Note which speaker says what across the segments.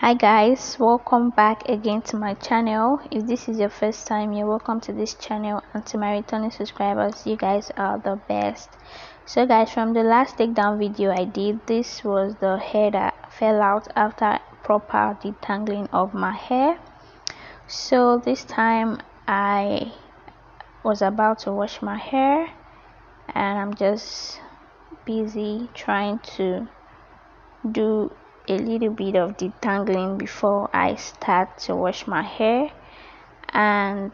Speaker 1: Hi guys, welcome back again to my channel. If this is your first time, you're welcome to this channel, and to my returning subscribers, you guys are the best. So guys, from the last takedown video I did, this was the hair that fell out after proper detangling of my hair. So this time I was about to wash my hair and I'm just busy trying to do a little bit of detangling before I start to wash my hair. And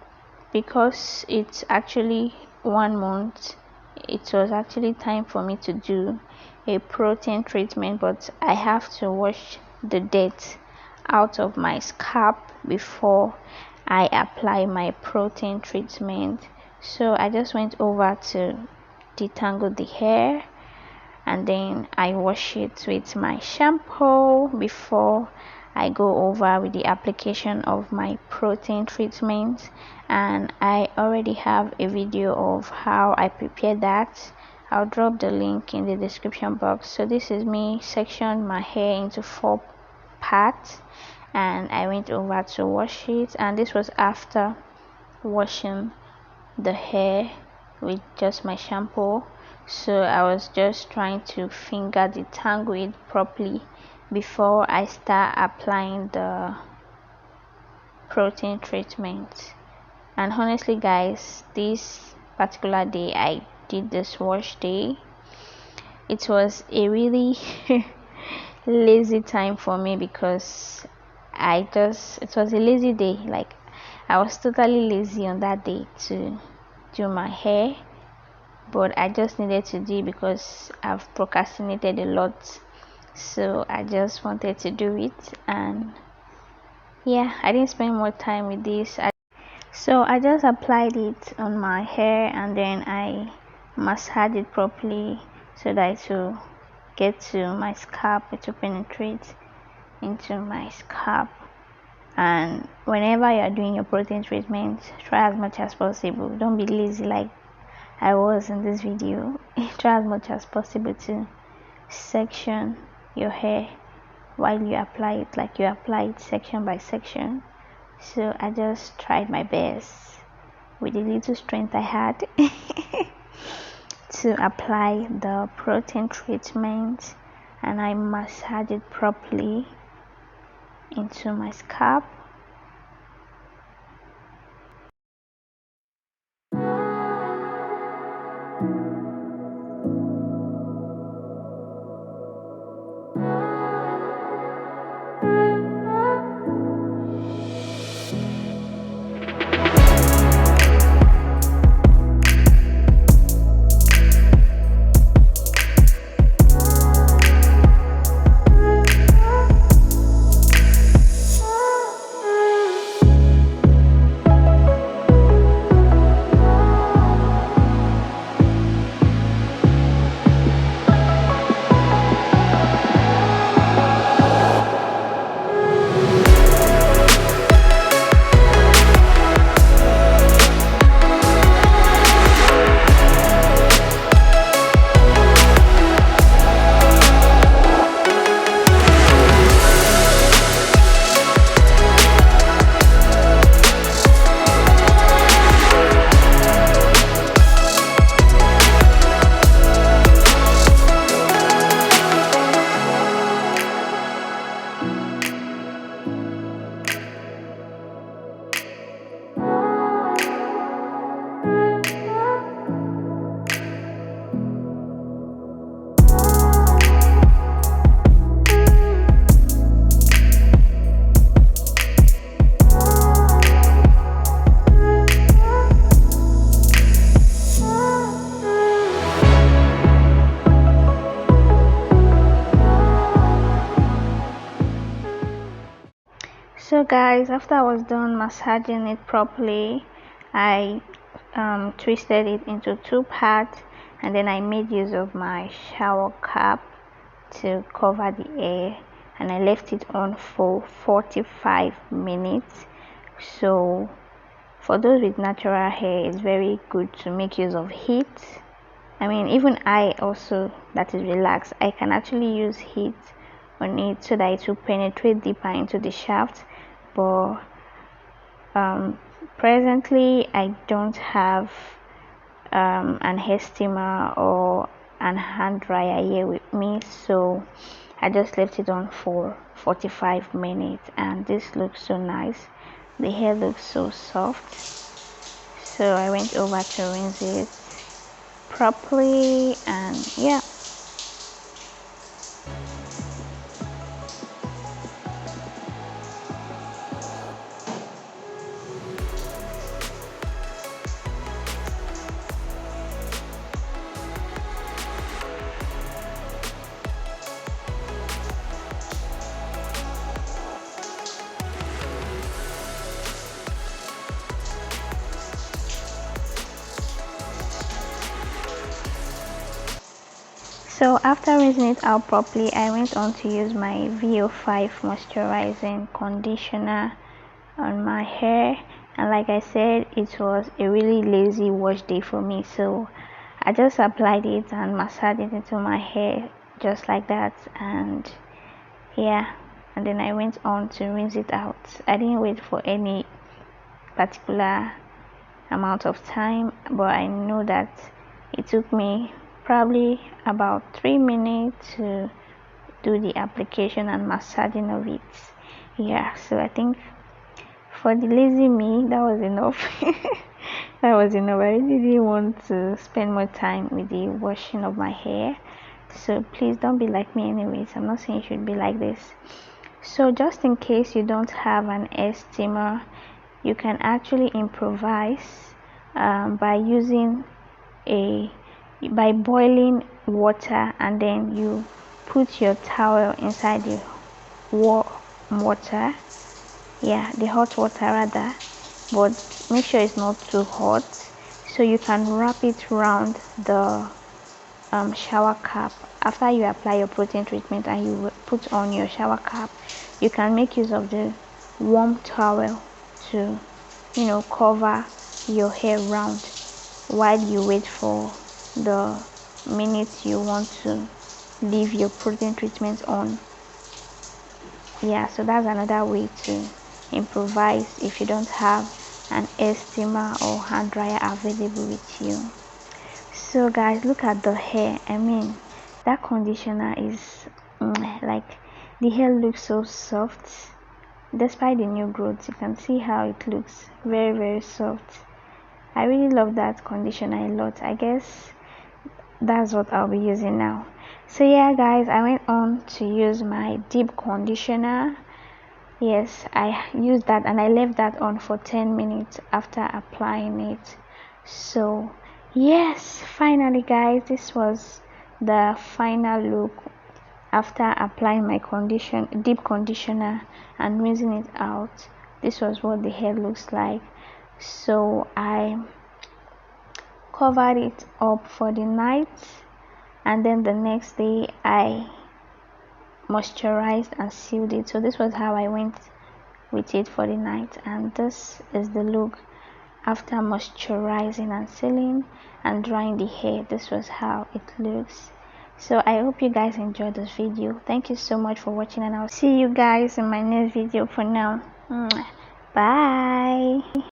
Speaker 1: because it's actually 1 month, it was actually time for me to do a protein treatment, but I have to wash the dirt out of my scalp before I apply my protein treatment. So I just went over to detangle the hair, and then I wash it with my shampoo before I go over with the application of my protein treatment. And I already have a video of how I prepare that. I'll drop the link in the description box. So this is me sectioned my hair into 4 parts, and I went over to wash it, and this was after washing the hair with just my shampoo. So I was just trying to finger detangle it properly before I start applying the protein treatment. And honestly guys, this particular day I did this wash day, it was a really lazy time for me, because it was a lazy day. Like, I was totally lazy on that day to do my hair, but I just needed to do it because I've procrastinated a lot. So I just wanted to do it, and yeah, I didn't spend more time with this. So I just applied it on my hair, and then I massaged it properly so that it will get to my scalp, it will penetrate into my scalp. And whenever you are doing your protein treatment, try as much as possible, don't be lazy like I was in this video. Try as much as possible to section your hair while you apply it, like you apply it section by section. So I just tried my best with the little strength I had to apply the protein treatment, and I massaged it properly into my scalp. So guys, after I was done massaging it properly, I twisted it into 2 parts, and then I made use of my shower cap to cover the air, and I left it on for 45 minutes. So for those with natural hair, it's very good to make use of heat. I mean, even I also, that is relaxed, I can actually use heat on it so that it will penetrate deeper into the shaft. But presently I don't have an hair steamer or an hand dryer here with me, so I just left it on for 45 minutes, and this looks so nice. The hair looks so soft, so I went over to rinse it properly, and yeah. So after rinsing it out properly, I went on to use my VO5 moisturizing conditioner on my hair, and like I said, it was a really lazy wash day for me, so I just applied it and massaged it into my hair just like that, and yeah, and then I went on to rinse it out. I didn't wait for any particular amount of time, but I know that it took me probably about 3 minutes to do the application and massaging of it. Yeah, so I think for the lazy me, that was enough. That was enough. I really didn't want to spend more time with the washing of my hair, so please don't be like me anyways. I'm not saying you should be like this. So just in case you don't have an air steamer, you can actually improvise by using by boiling water, and then you put your towel inside the warm water, yeah, the hot water rather, but make sure it's not too hot, so you can wrap it around the shower cap. After you apply your protein treatment and you put on your shower cap, you can make use of the warm towel to, you know, cover your hair round while you wait for the minutes you want to leave your protein treatment on. Yeah, so that's another way to improvise if you don't have an air steamer or hand dryer available with you. So guys, look at the hair. I mean, that conditioner is like, the hair looks so soft despite the new growth. You can see how it looks very soft. I really love that conditioner a lot. I guess that's what I'll be using now. So yeah guys, I went on to use my deep conditioner. Yes, I used that and I left that on for 10 minutes after applying it. So yes, finally guys, this was the final look after applying my deep conditioner and rinsing it out. This was what the hair looks like. So I covered it up for the night, and then the next day I moisturized and sealed it. So this was how I went with it for the night, and this is the look after moisturizing and sealing and drying the hair. This was how it looks. So I hope you guys enjoyed this video. Thank you so much for watching, and I'll see you guys in my next video. For now, bye.